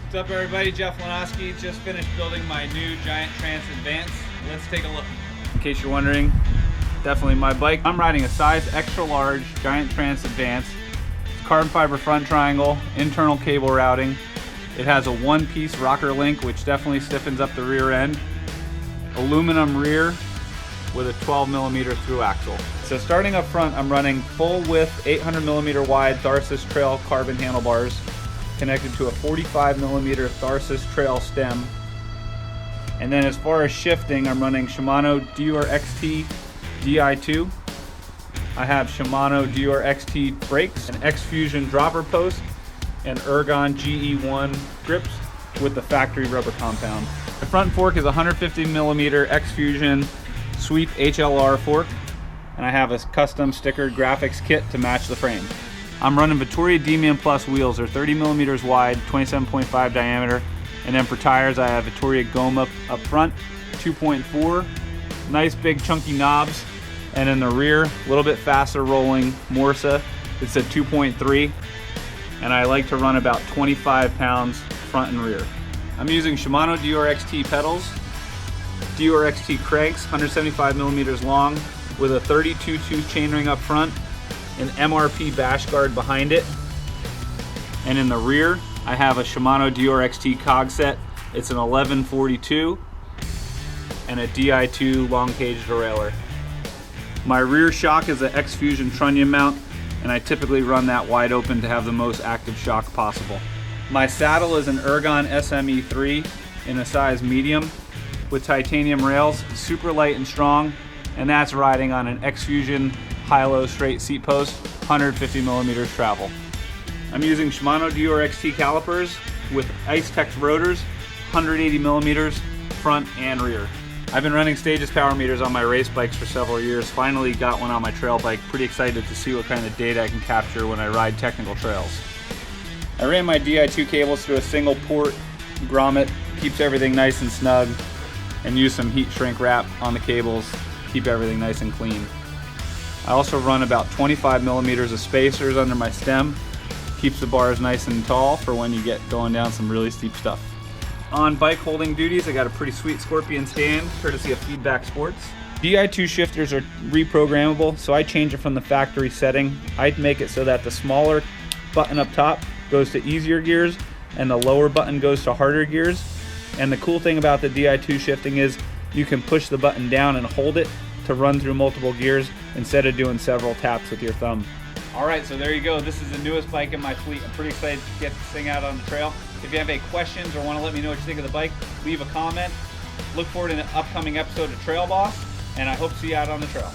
What's up everybody, Jeff Lanoski. Just finished building my new Giant Trance Advance. Let's take a look. In case you're wondering, definitely my bike. I'm riding a size extra large Giant Trance Advance. It's carbon fiber front triangle, internal cable routing. It has a one-piece rocker link, which definitely stiffens up the rear end. Aluminum rear with a 12mm through axle. So starting up front, I'm running full width 800mm wide Tharsis Trail carbon handlebars connected to a 45mm Tharsis Trail stem. And then as far as shifting, I'm running Shimano DUR-XT Di2. I have Shimano DUR-XT brakes, an X-Fusion dropper post, and Ergon GE1 grips with the factory rubber compound. The front fork is a 150mm X-Fusion Sweep HLR fork, and I have a custom stickered graphics kit to match the frame. I'm running Vittoria D-Man Plus wheels. They're 30mm wide, 27.5 diameter, and then for tires I have Vittoria Goma up front, 2.4, nice big chunky knobs, and in the rear, a little bit faster rolling Morsa. It's a 2.3, and I like to run about 25 pounds front and rear. I'm using Shimano DUR-XT pedals, DUR-XT cranks, 175mm long, with a 32 tooth chainring up front, an MRP bash guard behind it, and in the rear I have a Shimano DUR-XT cog set. It's an 1142 and a Di2 long cage derailleur. My rear shock is an X-Fusion trunnion mount, and I typically run that wide open to have the most active shock possible. My saddle is an Ergon SME3 in a size medium with titanium rails, super light and strong, and that's riding on an X-Fusion high-low straight seat post, 150mm travel. I'm using Shimano DUR-XT calipers with Ice-Tex rotors, 180mm front and rear. I've been running Stages power meters on my race bikes for several years. Finally got one on my trail bike. Pretty excited to see what kind of data I can capture when I ride technical trails. I ran my Di2 cables through a single port grommet, keeps everything nice and snug, and use some heat shrink wrap on the cables, keep everything nice and clean. I also run about 25mm of spacers under my stem, keeps the bars nice and tall for when you get going down some really steep stuff. On bike holding duties, I got a pretty sweet Scorpion stand, courtesy of Feedback Sports. Di2 shifters are reprogrammable, so I change it from the factory setting. I make it so that the smaller button up top goes to easier gears, and the lower button goes to harder gears. And the cool thing about the Di2 shifting is you can push the button down and hold it to run through multiple gears instead of doing several taps with your thumb. Alright, so there you go. This is the newest bike in my fleet. I'm pretty excited to get this thing out on the trail. If you have any questions or want to let me know what you think of the bike, leave a comment. Look forward to an upcoming episode of Trail Boss, and I hope to see you out on the trail.